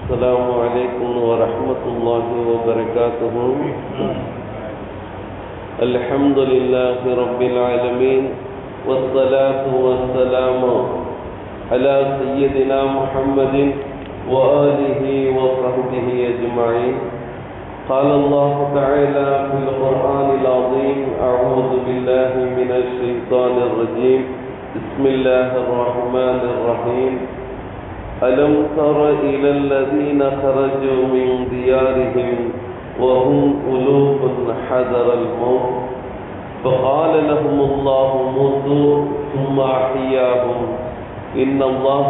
السلام عليكم ورحمة الله وبركاته. الحمد لله رب العالمين والصلاة والسلام على سيدنا محمد وآله وصحبه أجمعين. قال الله تعالى في القرآن العظيم: أعوذ بالله من الشيطان الرجيم. بسم الله الرحمن الرحيم. ألم تر إلى الذين خرجوا من ديارهم وهم ألوف حذر الموت فقال لهم الله موتوا ثم أحياهم إن الله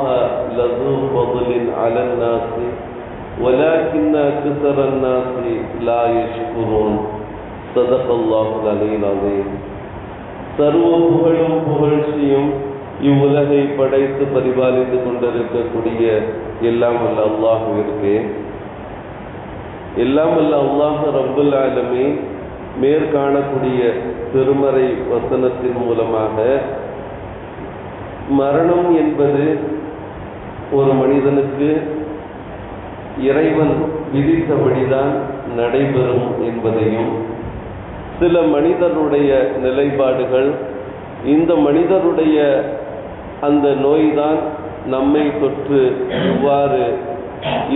لذو فضل على الناس ولكن أكثر الناس لا يشكرون. صدق الله العلي العظيم. சர்வ புகழும் புகழ்ச்சியும் இவ்வுலகை படைத்து பரிபாலித்து கொண்டிருக்கக்கூடிய எல்லாம் வல்ல அல்லாஹ்விற்கு, எல்லாம் வல்ல அல்லாஹ் ரப்புல் ஆலமீன் மேற்காணக்கூடிய திருமறை வசனத்தின் மூலமாக மரணம் என்பது ஒரு மனிதனுக்கு இறைவன் விதித்தபடிதான் நடைபெறும் என்பதையும், சில மனிதனுடைய நிலைப்பாடுகள் இந்த மனிதருடைய அந்த நோய்தான் நம்மை தொற்று இவ்வாறு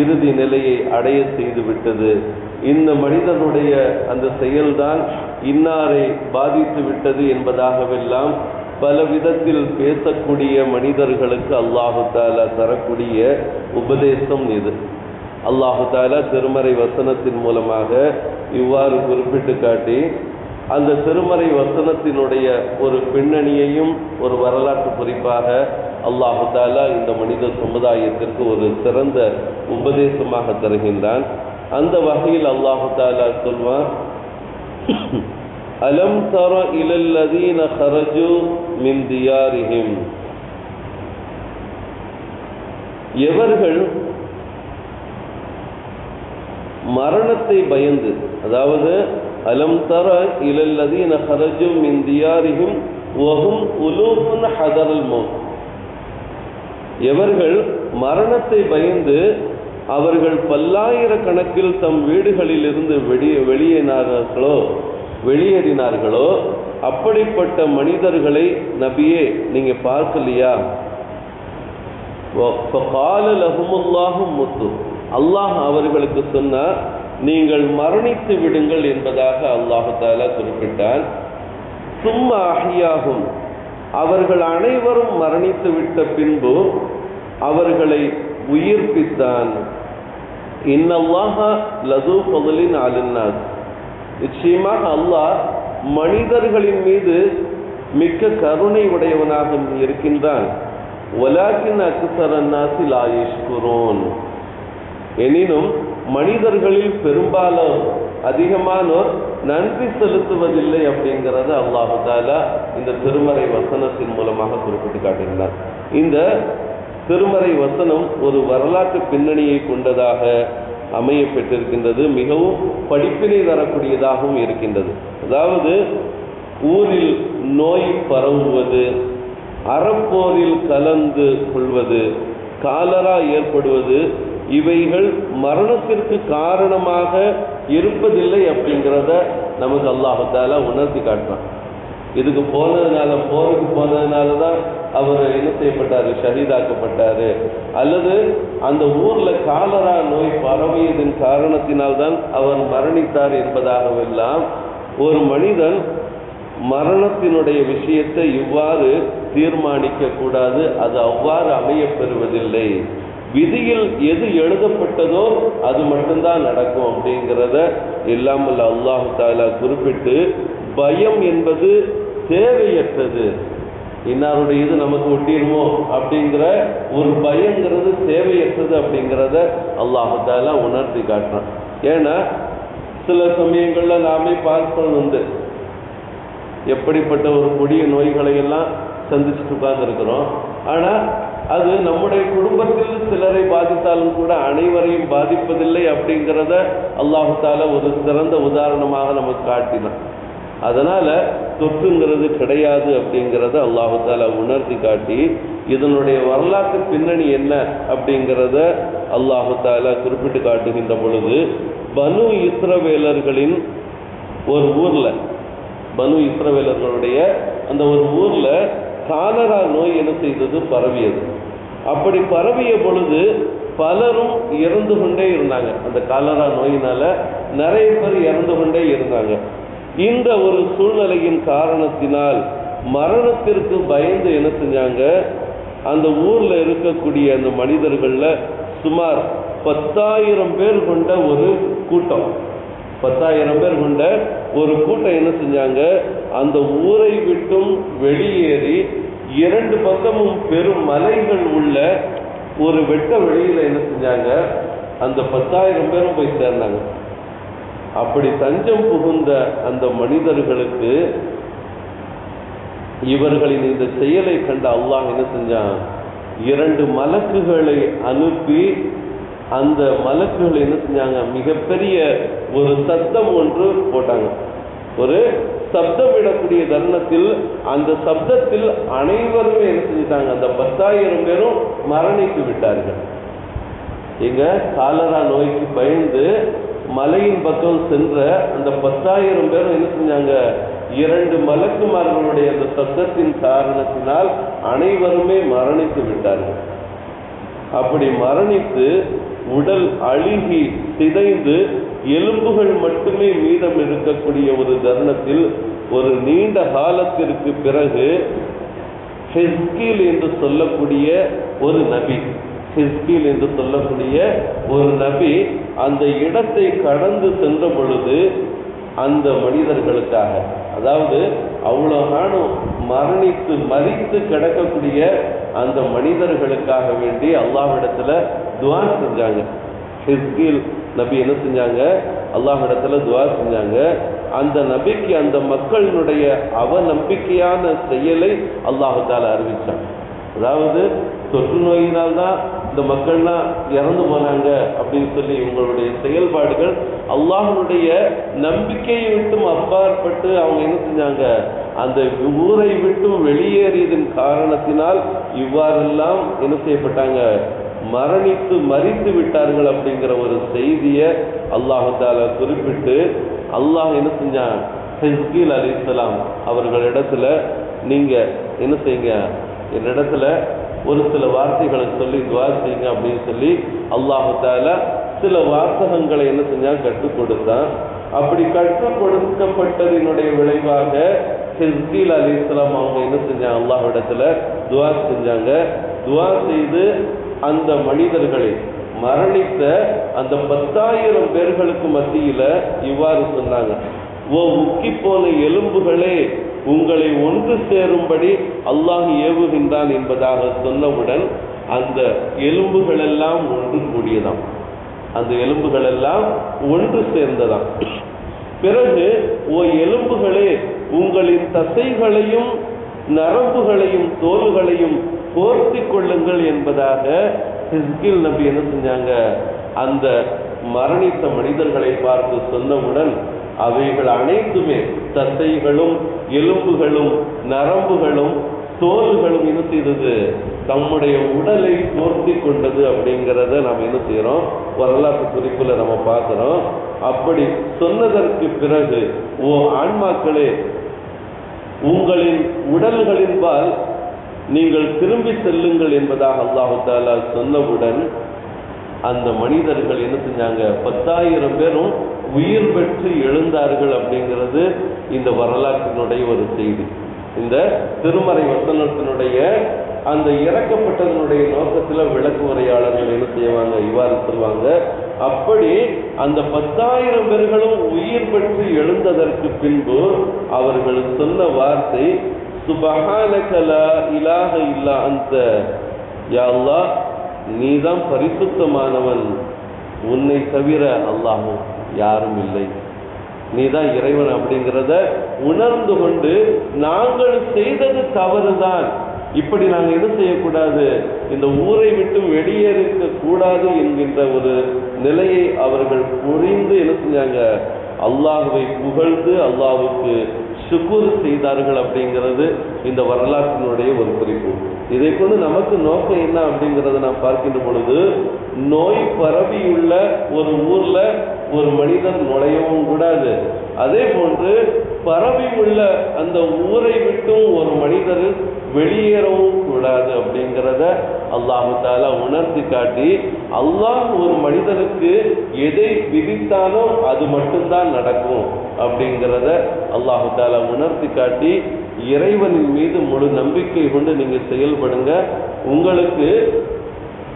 இறுதி நிலையை அடைய செய்து விட்டது, இந்த மனிதனுடைய அந்த செயல்தான் இன்னாரை பாதித்து விட்டது என்பதாகவெல்லாம் பல விதத்தில் பேசக்கூடிய மனிதர்களுக்கு அல்லாஹு தாலா தரக்கூடிய உபதேசம் இது. அல்லாஹு தாலா திருமறை வசனத்தின் மூலமாக இவ்வாறு குறிப்பிட்டு காட்டி அந்த திருமறை வசனத்தினுடைய ஒரு பின்னணியையும் ஒரு வரலாற்று குறிப்பாக அல்லாஹு தாலா இந்த மனித சமுதாயத்திற்கு ஒரு சிறந்த உபதேசமாக தருகின்றான். அந்த வகையில் அல்லாஹு தாலா சொல்வான்: அலம் தர இலல்லதீன ஹரஜு மின் தியாரிஹிம். எவர்கள் மரணத்தை பயந்து, அதாவது அலம் தர இலல்லதீன ஹரஜு மின் தியாரிஹிம் வஹும் உலூஃபுன் ஹதரல் மௌத். எவர்கள் மரணத்தை பயந்து அவர்கள் பல்லாயிரக்கணக்கில் தம் வீடுகளிலிருந்து வெளியேறினார்களோ அப்படிப்பட்ட மனிதர்களை நபியே நீங்க பார்க்கலையா? ஃபகால லஹுமுல்லாஹு முத்து. அல்லாஹ் அவர்களுக்கு சொன்னார், நீங்கள் மரணித்து விடுங்கள் என்பதாக அல்லாஹு தஆலா குறிப்பிட்டார். சும்மா அஹ்யாஹும், அவர்கள் அனைவரும் மரணித்து விட்ட பின்பு அவர்களை உயிர்ப்பித்தான். இன்னல்லாஹ லது ஃபضலின் அலன்னாஸ். நிச்சயமாக அல்லாஹ் மனிதர்களின் மீது மிக்க கருணை உடையவனாக இருக்கின்றான். வலாக்கின் அக்ஸரன் நாஸி லா யஷ்குரூன். எனினும் மனிதர்களில் பெரும்பாலும் அதிகமானோர் நன்றி செலுத்துவதில்லை அப்படிங்கிறத அல்லாஹு தஆலா இந்த திருமறை வசனத்தின் மூலமாக குறிப்பிட்டு காட்டுகிறார். இந்த திருமறை வசனம் ஒரு வரலாற்று பின்னணியை கொண்டதாக அமைய பெற்றிருக்கின்றது, மிகவும் படிப்பினை தரக்கூடியதாகவும் இருக்கின்றது. அதாவது ஊரில் நோய் பரவுவது, அறப்போரில் கலந்து கொள்வது, காலரா ஏற்படுவது, இவைகள் மரணத்திற்கு காரணமாக இருப்பதில்லை அப்படிங்கிறத நமக்கு அல்லாஹ் தஆலா உணர்த்தி காட்டுறான். இதுக்கு போருக்கு போனதுனால தான் அவர் என்ன செய்யப்பட்டாரு, ஷஹீதாக்கப்பட்டாரு, அல்லது அந்த ஊர்ல காலரா நோய் பரவியதன் காரணத்தினால்தான் அவர் மரணித்தார் என்பதாகவெல்லாம் ஒரு மனிதன் மரணத்தினுடைய விஷயத்தை இவ்வாறு தீர்மானிக்க கூடாது. அது அவ்வாறு அமைய பெறுவதில்லை. விதியில் எது எழுதப்பட்டதோ அது மட்டும்தான் நடக்கும் அப்படிங்கிறத இல்லாமல் அல்லாஹு தஆலா குறிப்பிட்டு, பயம் என்பது தேவையற்றது, இன்னாருடைய இது நமக்கு ஒட்டிடுமோ அப்படிங்கிற ஒரு பயங்கிறது தேவையற்றது அப்படிங்கிறத அல்லாஹு தஆலா உணர்த்தி காட்டுறான். ஏன்னா சில சமயங்கள்ல நாமே பார்ப்பது உண்டு, எப்படிப்பட்ட ஒரு கொடிய நோய்களை எல்லாம் சந்திச்சுட்டு உட்கார்ந்து இருக்கிறோம். ஆனால் அது நம்முடைய குடும்பத்தில் சிலரை பாதித்தாலும் கூட அனைவரையும் பாதிப்பதில்லை அப்படிங்கிறத அல்லாஹு தஆலா ஒரு சிறந்த உதாரணமாக நமக்கு காட்டினான். அதனால தொற்றுங்கிறது கிடையாது அப்படிங்கிறத அல்லாஹு தாலா உணர்த்தி காட்டி இதனுடைய வரலாற்று பின்னணி என்ன அப்படிங்கிறத அல்லாஹு தாலா குறிப்பிட்டு காட்டுகின்ற பொழுது, பனு இஸ்ரவேலர்களின் ஒரு ஊர்ல, பனு இஸ்ரவேலர்களுடைய அந்த ஒரு ஊர்ல காலரா நோய் என்ன செய்தது, பரவியது. அப்படி பரவிய பொழுது பலரும் இறந்து கொண்டே இருந்தாங்க. அந்த காலரா நோயினால நிறைய பேர் இறந்து கொண்டே இருந்தாங்க. இந்த ஒரு சூழ்நிலையின் காரணத்தினால் மரணத்திற்கு பயந்து என்ன செஞ்சாங்க, அந்த ஊர்ல இருக்கக்கூடிய அந்த மனிதர்கள்ல சுமார் 10,000 பேர் கொண்ட ஒரு கூட்டம், 10,000 பேர் கொண்ட ஒரு கூட்டம் என்ன செஞ்சாங்க, அந்த ஊரை விட்டும் வெளியேறி 2 பக்கமும் பெரும் மலைகள் உள்ள ஒரு வெட்ட வெளியில என்ன செஞ்சாங்க, அந்த 10,000 பேரும் போய் சேர்ந்தாங்க. அப்படி தஞ்சம் புகுந்த அந்த மனிதர்களுக்கு இவர்களின் இந்த செயலை கண்ட அல்லாஹ் என்ன செஞ்சான், 2 மலக்குகளை அனுப்பி அந்த மலக்குகள் என்ன செஞ்சாங்க, மிகப்பெரிய ஒரு சத்தம் ஒன்று போட்டாங்க. ஒரு சப்தம் விடக்கூடிய தருணத்தில் அந்த சப்தத்தில் அனைவருமே என்ன செஞ்சிட்டாங்க, அந்த 10,000 பேரும் மரணித்து விட்டார்கள். எங்க காலரா நோய்க்கு பயந்து மலையின் பக்கம் சென்ற அந்த 10,000 பேரும் என்ன செஞ்சாங்க, 2 மலக்குமார்களுடைய அந்த சப்தத்தின் காரணத்தினால் அனைவருமே மரணித்து விட்டார்கள். அப்படி மரணித்து உடல் அழுகி சிதைந்து எலும்புகள் மட்டுமே மீதம் இருக்கக்கூடிய ஒரு தருணத்தில் ஒரு நீண்ட காலத்திற்கு பிறகு ஹிஸ்கீல் என்று சொல்லக்கூடிய ஒரு நபி, ஹிஸ்கீல் என்று சொல்லக்கூடிய ஒரு நபி அந்த இடத்தை கடந்து சென்ற பொழுது அந்த மனிதர்களுக்காக, அதாவது அவ்வளோ நானும் மரித்து கிடக்கக்கூடிய அந்த மனிதர்களுக்காக வேண்டி அல்லாஹ்விடத்துல துஆ செஞ்சாங்க. ஹிஸ்கீல் நபி என்ன செஞ்சாங்க, அல்லாஹ்விடத்துல துஆ செஞ்சாங்க. அந்த நபிக்கு அந்த மக்களினுடைய அவநம்பிக்கையான செயலை அல்லாஹ் தஆலா அறிவிச்சான். அதாவது தொற்று நோயினால்தான் இந்த மக்கள்லாம் இறந்து போனாங்க அப்படின்னு சொல்லி உங்களுடைய செயல்பாடுகள் அல்லாஹ்வுடைய நம்பிக்கையை விட்டும் அப்பாற்பட்டு அவங்க என்ன செஞ்சாங்க, அந்த ஊரை விட்டு வெளியேறியதன் காரணத்தினால் இவ்வாறெல்லாம் என்ன செய்யப்பட்டாங்க, மரித்து விட்டார்கள் அப்படிங்கிற ஒரு செய்தியை அல்லாஹ் தஆலா குறிப்பிட்டு அல்லாஹ் என்ன செஞ்சான், ஹிஸ்கீல் அலைஹிஸ்ஸலாம் அவர்களிடத்துல நீங்க என்ன செய்யுங்க, என்னிடத்துல ஒரு சில வார்த்தைகளை சொல்லி துஆ செய்யுங்க அப்படின்னு சொல்லி அல்லாஹ் தஆலா சில வாசகங்களை என்ன செஞ்சான், கற்றுக் கொடுத்தான். அப்படி கற்றுக் கொடுக்கப்பட்டதினுடைய விளைவாக ஹிஸ்கீல் அலைஹிஸ்ஸலாம் அவங்க என்ன செஞ்சாங்க, அல்லாஹ்விடத்துல துஆ செஞ்சாங்க. துஆ செய்து அந்த மனிதர்களை மரணித்த அந்த 10,000 பேர்களுக்கு மத்தியில இவ்வாறு சொன்னாங்க, ஓ உக்கி போன எலும்புகளே உங்களை ஒன்று சேரும்படி அல்லாஹ் ஏவுகின்றான் என்பதாக சொன்னவுடன் அந்த எலும்புகள் எல்லாம் ஒன்று கூடியதாம், அந்த எலும்புகள் எல்லாம் ஒன்று சேர்ந்ததாம். பிறகு ஓ எலும்புகளே உங்களின் தசைகளையும் நரம்புகளையும் தோல்களையும் போர்த்தி கொள்ளுங்கள் என்பதாக ஹிஸ்கீல் நபி என்ன செஞ்சாங்க, அந்த மரணித்த மனிதர்களை பார்த்து சொன்னவுடன் அவைகள் அனைத்துமே தசைகளும் எலும்புகளும் நரம்புகளும் தோல்களும் என்ன செய்தது, தம்முடைய உடலை போர்த்தி கொண்டது அப்படிங்கிறத நாம் என்ன செய்யறோம், வரலாற்று குறிப்புல நம்ம பார்க்கிறோம். அப்படி சொன்னதற்கு பிறகு ஓ ஆன்மாக்களே உங்களின் உடல்களின்பால் நீங்கள் திரும்பி செல்லுங்கள் என்பதாக அல்லாஹ் தஆலா சொன்னவுடன் அந்த மனிதர்கள் என்ன செஞ்சாங்க, 10,000 பேரும் உயிர் பெற்று எழுந்தார்கள் அப்படிங்கிறது இந்த வரலாற்றினுடைய ஒரு செய்தி. இந்த திருமறை வசனத்தினுடைய அந்த இறக்கப்பட்டதனுடைய நோக்கத்தில் விளக்கு உரையாளர்கள் என்ன செய்வாங்க, இவ்வாறு சொல்வாங்க. அப்படி அந்த 10,000 பேர்களும் உயிர் பெற்று எழுந்ததற்கு பின்பு அவர்கள் சொன்ன வார்த்தை, சுபஹானக லா இலாஹ இல்லா அன்த, யா அல்லாஹ் நீதான் பரிசுத்தமானவன், உன்னை தவிர அல்லாஹ் யாரும் இல்லை, நீதான் இறைவன் அப்படிங்கிறத உணர்ந்து கொண்டு நாங்கள் செய்தது தவறுதான், இப்படி நாங்கள் என்ன செய்யக்கூடாது, இந்த ஊரை விட்டு வெளியேறிக்க கூடாது என்கின்ற ஒரு நிலையை அவர்கள் புரிந்து என்ன செஞ்சாங்க, அல்லாஹுவை புகழ்ந்து அல்லாஹுக்கு ஷுக்கூர் செய்தார்கள் அப்படிங்கிறது இந்த வரலாற்றினுடைய ஒரு குறிப்பு. இதை கொண்டு நமக்கு நோக்கம் என்ன அப்படிங்கிறத நாம் பார்க்கின்ற பொழுது, நோய் பரவியுள்ள ஒரு ஊர்ல ஒரு மனிதன் நுழையவும் கூடாது, அதே போன்று பரவி உள்ள அந்த ஊரை விட்டும் ஒரு மனிதர் வெளியேறவும் கூடாது அப்படிங்கிறத அல்லாஹு தாலா உணர்த்தி காட்டி, அல்லாஹ் ஒரு மனிதனுக்கு எதை விதித்தானோ அது மட்டும்தான் நடக்கும் அப்படிங்கிறத அல்லாஹு தாலா உணர்த்தி காட்டி, இறைவனின் மீது முழு நம்பிக்கை கொண்டு நீங்க செயல்படுங்க. உங்களுக்கு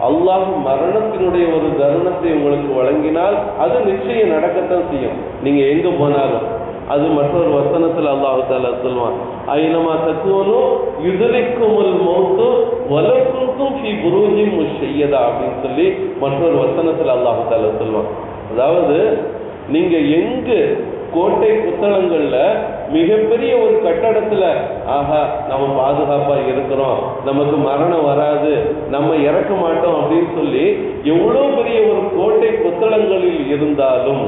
அல்லாஹ் மரணத்தினுடைய ஒரு தருணத்தை உங்களுக்கு வழங்கினால் அது நிச்சயம் நடக்கத்தான் செய்யும். நீங்க எங்க போனாலும் அது மற்றொரு வசனத்தில் அல்லாஹ் தஆலா சொல்வான், ஐனமா தக்கூனு யுத்ரிக்குமுல் மௌத்து வலவ் குன்தும் ஃபீ புரூஜின் முஷய்யதா அப்படின்னு சொல்லி மற்றொரு வசனத்தில் அல்லாஹ் தஆலா சொல்வான். அதாவது நீங்க எங்கு கோட்டை புத்தளங்கள்ல மிகப்பெரிய ஒரு கட்டடத்துல நம்ம பாதுகாப்பா இருக்கிறோம், நமக்கு மரணம் வராது, நம்ம இறக்க மாட்டோம் அப்படின்னு சொல்லி எவ்வளவு பெரிய ஒரு கோட்டை புத்தளங்களில் இருந்தாலும்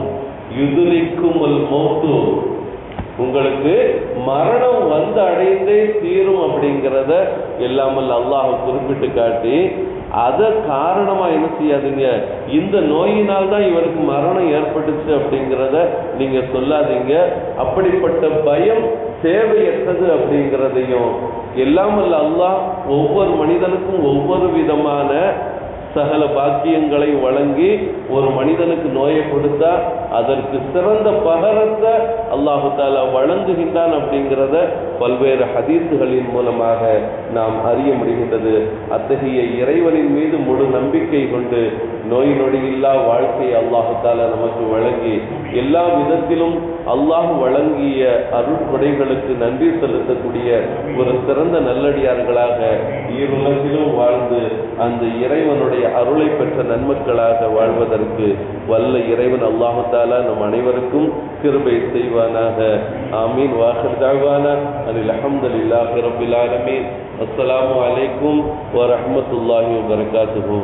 யுதுரிக்குமுல் மௌத்து, உங்களுக்கு மரணம் வந்து அடைந்தே தீரும் அப்படிங்கிறத எல்லாமல் அல்லாஹ் குறிப்பிட்டு காட்டி, அதை காரணமா என்ன செய்யாதீங்க, இந்த நோயினால் தான் இவருக்கு மரணம் ஏற்பட்டுச்சு அப்படிங்கிறத நீங்க சொல்லாதீங்க. அப்படிப்பட்ட பயம் தேவையற்றது அப்படிங்கிறதையும் எல்லாமல் அல்லாஹ் ஒவ்வொரு மனிதனுக்கும் ஒவ்வொரு விதமான சகல பாக்கியங்களை வழங்கி ஒரு மனிதனுக்கு நோயை கொடுத்தா அதற்கு சிறந்த பகரத்தை அல்லாஹு தாலா வழங்குகின்றான் அப்படிங்கிறத பல்வேறு ஹதீஸுகளின் மூலமாக நாம் அறிய முடிகின்றது. அத்தகைய இறைவனின் மீது முழு நம்பிக்கை கொண்டு நோய் நொடியில்லா வாழ்க்கையை அல்லாஹு தாலா நமக்கு வழங்கி எல்லா விதத்திலும் அல்லாஹ் வழங்கிய அருட்கொடைகளுக்கு நன்றி செலுத்தக்கூடிய ஒரு சிறந்த நல்லடியார்களாக ஈருலகிலும் வாழ்ந்து அந்த இறைவனுடைய அருளை பெற்ற நன்மக்களாக வாழ்வதற்கு வல்ல இறைவன் அல்லாஹு தஆலா நம் அனைவருக்கும் கிருபை செய்வானாக. ஆமீன். வாஹிர் தஅவானா அனில் ஹம்துலில்லாஹி ரப்பில் ஆலமீன். அஸ்ஸலாமு அலைக்கும் வ ரஹ்மத்துல்லாஹி வ பரகாத்துஹு.